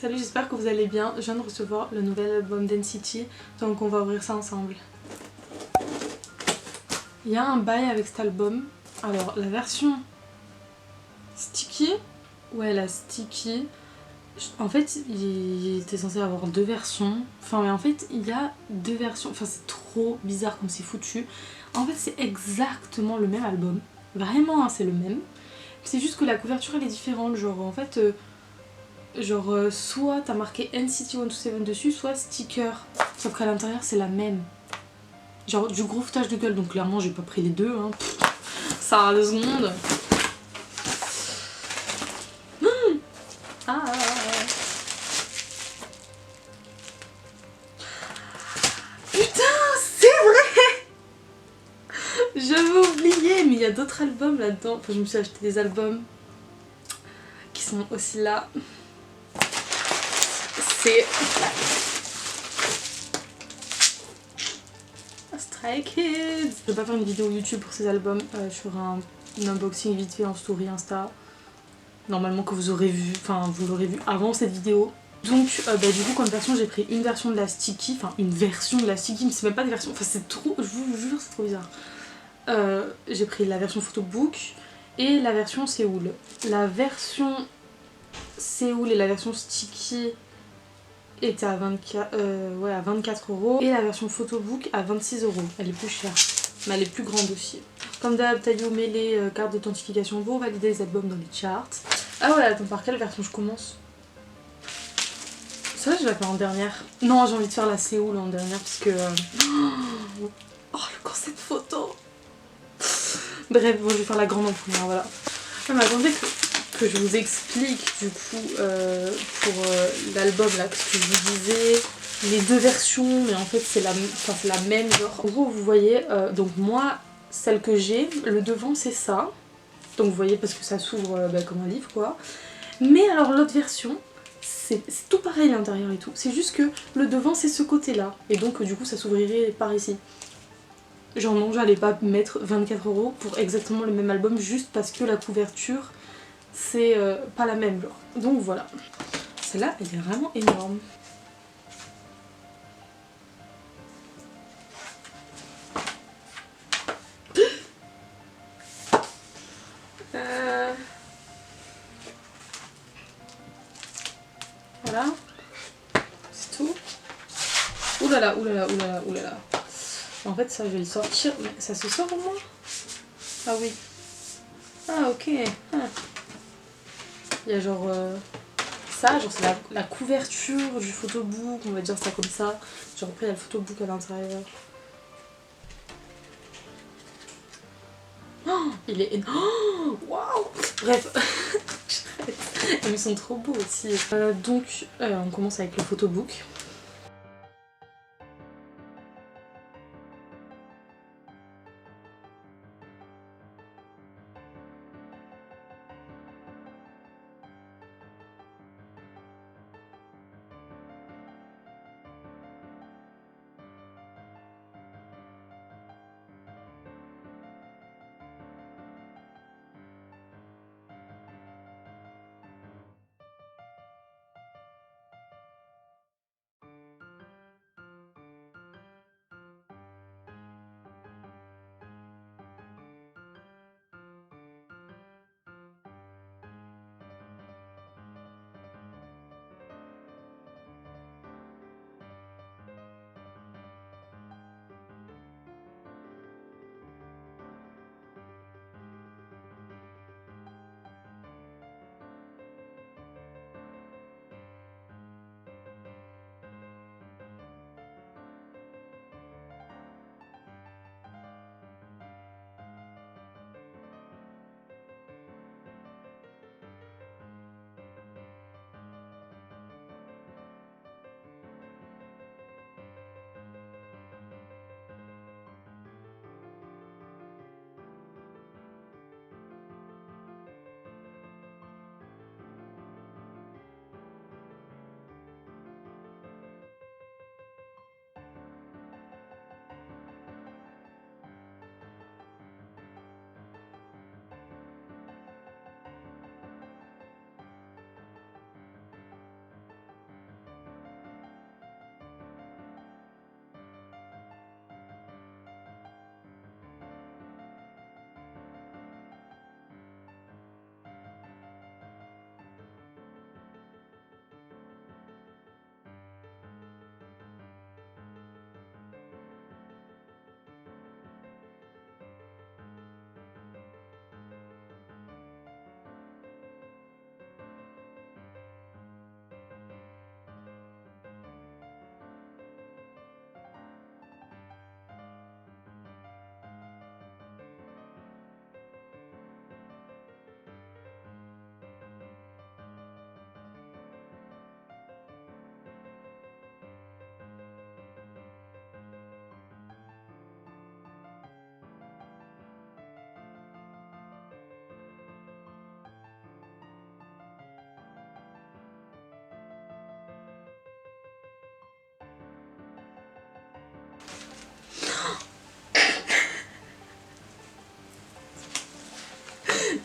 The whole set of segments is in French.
Salut, j'espère que vous allez bien. Je viens de recevoir le nouvel album d'NCT, donc on va ouvrir ça ensemble. Il y a un bail avec cet album. Alors, la version sticky, ouais, la sticky, en fait, il était censé avoir deux versions. Enfin, mais en fait, il y a deux versions. Enfin, c'est trop bizarre comme c'est foutu. En fait, c'est exactement le même album. Vraiment, hein, c'est le même. C'est juste que la couverture, elle est différente. Genre, en fait... soit t'as marqué NCT 127 dessus, soit sticker. Sauf qu'à l'intérieur c'est la même. Genre du gros foutage de gueule, donc clairement j'ai pas pris les deux. Hein. Ça a 2 secondes. Ah. Putain, c'est vrai. J'avais oublié, mais il y a d'autres albums là-dedans. Enfin, je me suis acheté des albums qui sont aussi là. C'est... Stray Kids. Je vais pas faire une vidéo YouTube pour ces albums, je ferai un unboxing vite fait en story Insta. Normalement que vous aurez vu, enfin vous l'aurez vu avant cette vidéo. Donc du coup comme version j'ai pris une version de la sticky, enfin une version de la sticky, mais c'est même pas des versions, enfin c'est trop, je vous jure c'est trop bizarre. J'ai pris la version photobook et la version Séoul. La version Séoul et la version sticky était à 24, ouais, à 24€ et la version photobook à 26€. Elle est plus chère, mais elle est plus grande aussi. Comme d'hab, Taillot met les cartes d'authentification pour valider les albums dans les charts. Ah ouais, attends, par quelle version je commence? Ça, je vais la faire en dernière. Non, j'ai envie de faire la Séoul en dernière parce que... Oh, le concept photo. Bref, bon, je vais faire la grande en première, voilà. Ah, mais attendez que je vous explique du coup pour l'album là, parce que je vous disais les deux versions, mais en fait c'est la même genre. En gros, vous voyez, donc moi, celle que j'ai, le devant c'est ça. Donc vous voyez parce que ça s'ouvre comme un livre quoi. Mais alors l'autre version, c'est tout pareil l'intérieur et tout. C'est juste que le devant c'est ce côté là. Et donc du coup ça s'ouvrirait par ici. Genre non, j'allais pas mettre 24€ pour exactement le même album juste parce que la couverture c'est pas la même genre. Donc voilà. Celle-là elle est vraiment énorme. Voilà. C'est tout. Oulala, oulala, oulala, oulala. En fait ça je vais le sortir, mais ça se sort au moins? Ah oui. Ah ok. Ah. Il y a genre ça, genre c'est la couverture du photobook, on va dire ça comme ça. Genre après il y a le photobook à l'intérieur. Oh, il est énorme. Oh, waouh. Bref. Ils sont trop beaux aussi. Donc on commence avec le photobook.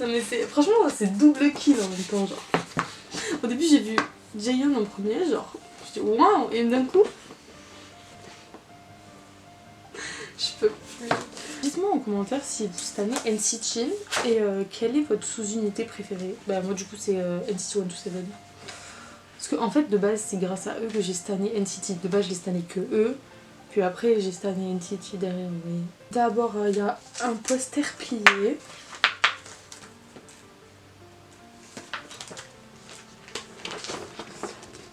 Non mais c'est... Franchement, c'est double kill en même temps, genre. Au début, j'ai vu Jaehyun en premier, genre... Je dis waouh. Et d'un coup... Je peux plus. Dites-moi en commentaire si cette année NCT et quelle est votre sous-unité préférée. Bah moi du coup c'est NCT 127. Parce que en fait de base c'est grâce à eux que j'ai stanné NCT. De base je l'ai stanné que eux. Puis après j'ai stanné NCT derrière. Oui. D'abord il y a un poster plié.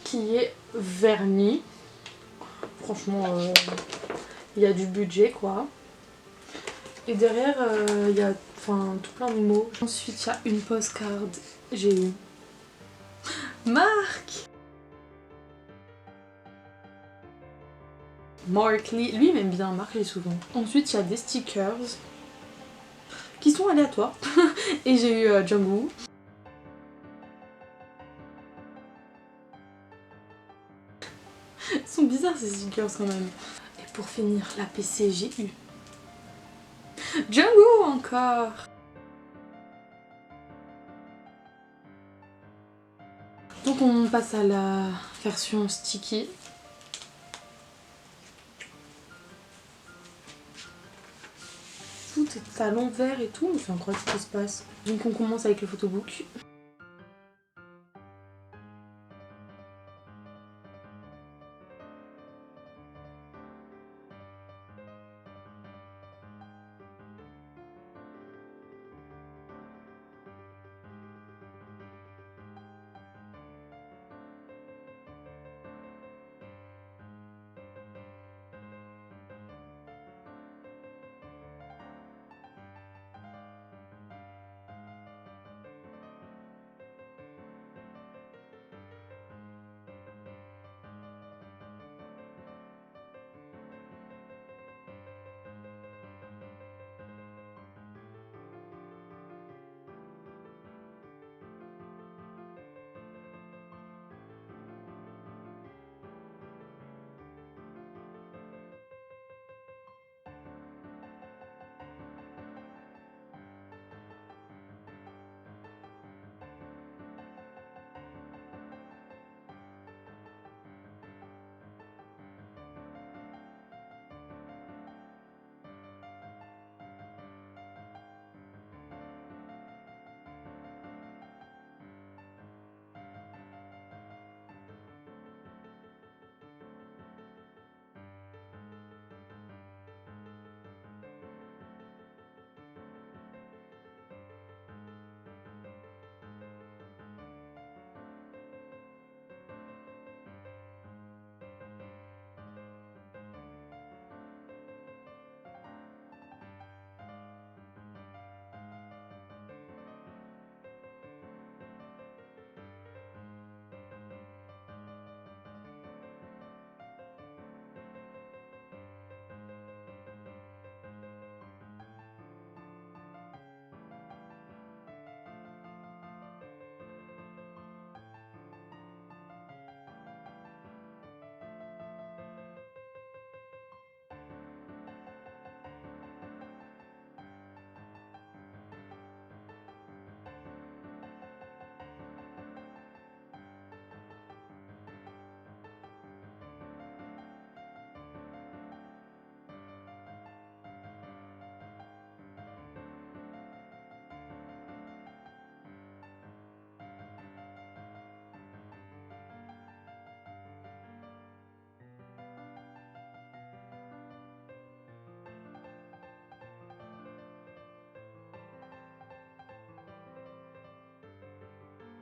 Qui est verni. Franchement il y a du budget quoi. Et derrière il y a tout plein de mots. Ensuite il y a une postcard. J'ai eu Marc. Mark Lee, lui il m'aime bien, Mark Lee souvent. Ensuite il y a des stickers qui sont aléatoires. Et j'ai eu Jungwoo. Ils sont bizarres ces stickers quand même. Et pour finir, la PC j'ai eu Jungwoo encore. Donc on passe à la version sticky. Tout est à l'envers et tout, c'est incroyable ce qui se passe. Donc on commence avec le photobook.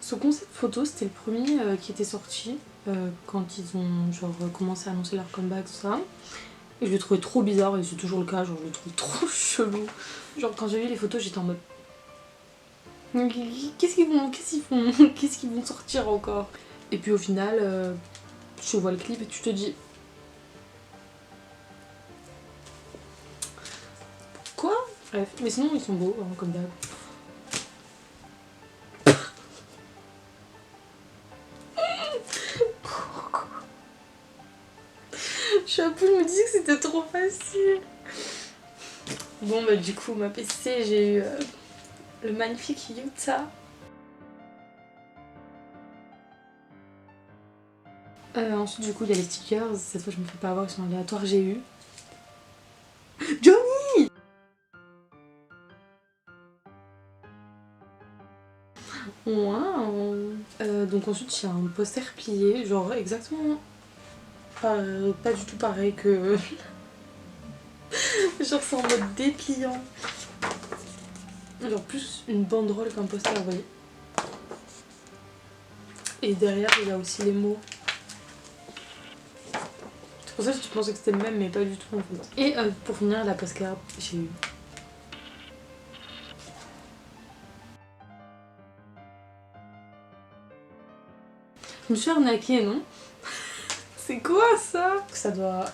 Ce concept photo, c'était le premier qui était sorti quand ils ont commencé à annoncer leur comeback, tout ça. Et je le trouvais trop bizarre, et c'est toujours le cas, genre je le trouve trop chelou. Genre quand j'ai vu les photos, j'étais en mode... Qu'est-ce qu'ils vont sortir encore? Et puis au final, tu vois le clip et tu te dis... Quoi? Bref, mais sinon ils sont beaux, hein, comme d'hab. Je me disais que c'était trop facile. Bon bah du coup ma PC j'ai eu le magnifique Yuta. Ensuite du coup il y a les stickers, cette fois je me fais pas avoir, ils sont aléatoires, j'ai eu Johnny. Wow. Donc ensuite il y a un poster plié, genre exactement pas du tout pareil que... genre c'est en mode dépliant. Genre plus une banderole qu'un poster, vous voyez. Et derrière il y a aussi les mots. C'est pour ça que je pensais que c'était le même mais pas du tout en fait. Et pour finir la postcard, j'ai eu... Je me suis arnaquée, non? C'est quoi ça? Ça doit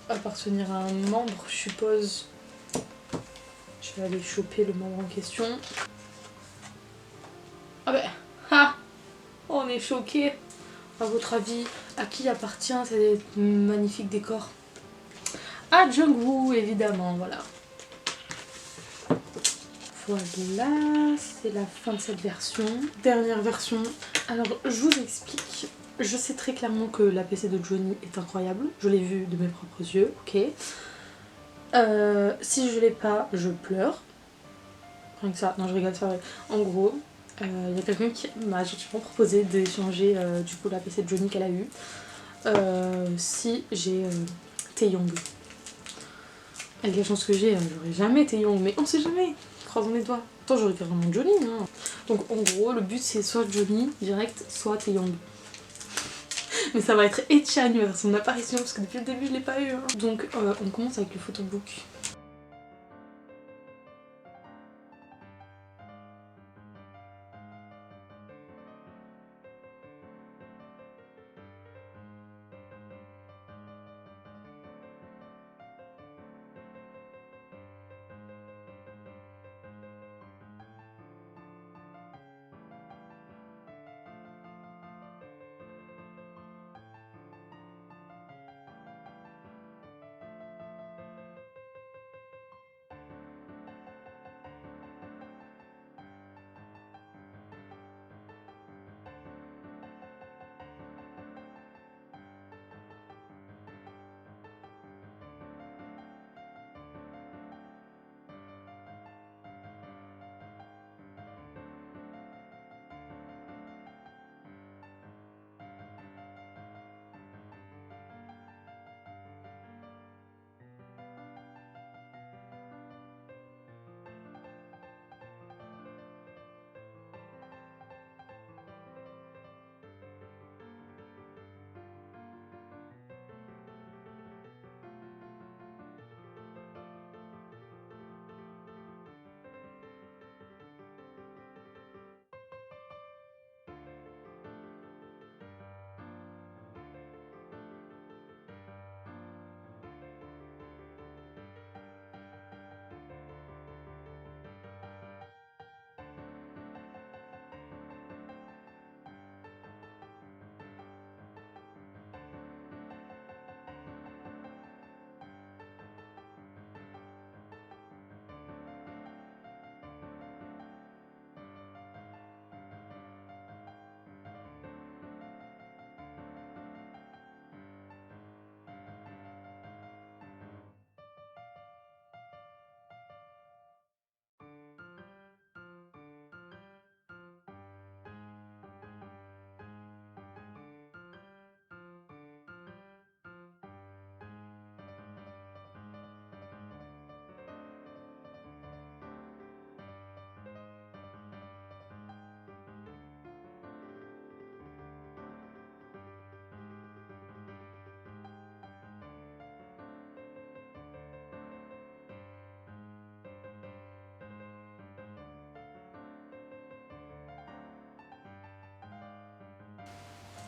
appartenir à un membre, je suppose. Je vais aller choper le membre en question. Ah ben, ah, on est choqués. À votre avis, à qui appartient ces magnifiques décors? À Jungwoo, évidemment, voilà. Voilà, c'est la fin de cette version. Dernière version. Alors, je vous explique. Je sais très clairement que la PC de Johnny est incroyable. Je l'ai vue de mes propres yeux, ok. Si je l'ai pas, je pleure. Rien que ça. Non, je rigole, c'est vrai. En gros, y a quelqu'un qui m'a gentiment proposé d'échanger du coup la PC de Johnny qu'elle a eue si j'ai Taeyong. Avec la chance que j'ai, j'aurais jamais Taeyong, mais on sait jamais. Croisons les doigts. Attends, j'aurais carrément Johnny, hein. Donc en gros, le but c'est soit Johnny direct, soit Taeyong. Mais ça va être Echan vers son apparition parce que depuis le début je l'ai pas eu. Hein. Donc on commence avec le photobook.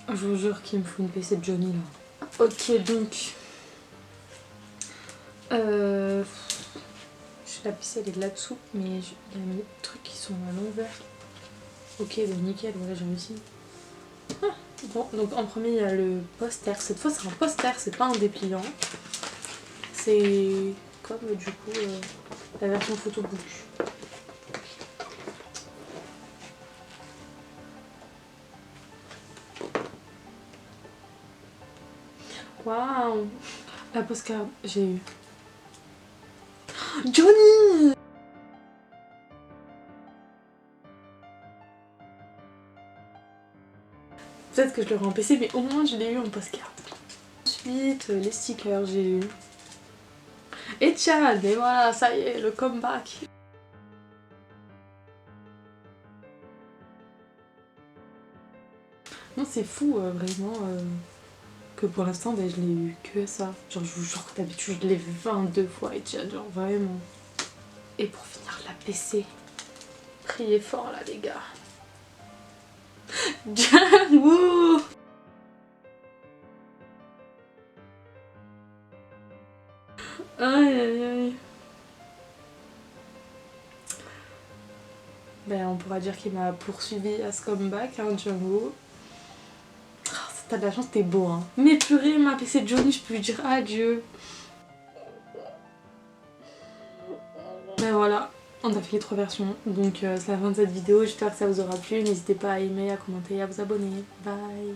Je vous jure qu'il me faut une PC de Johnny là. Ok donc. La PC elle est là-dessous, mais il y a des trucs qui sont à l'envers. Ok, bah nickel, voilà j'ai réussi. Ah, bon, donc en premier il y a le poster. Cette fois c'est un poster, c'est pas un dépliant. C'est comme du coup la version photobook. Waouh. La postcard, j'ai eu. Johnny. Peut-être que je l'aurai en PC, mais au moins je l'ai eu en postcard. Ensuite, les stickers, j'ai eu. Et Chad, et voilà, ça y est, le comeback. Non, c'est fou, vraiment, que pour l'instant, ben, je l'ai eu que ça. Genre, je vous jure que d'habitude, je l'ai 22 fois, et Chad, genre, vraiment. Et pour finir, la PC. Priez fort, là, les gars. Wouh. Aïe, aïe, aïe. Ben, on pourra dire qu'il m'a poursuivi à ce comeback, hein, Django. Oh, t'as de la chance, t'es beau, hein. Mais purée, ma PC Johnny, je peux lui dire adieu. Ben voilà, on a fait les 3 versions. Donc c'est la fin de cette vidéo, j'espère que ça vous aura plu. N'hésitez pas à aimer, à commenter et à vous abonner. Bye.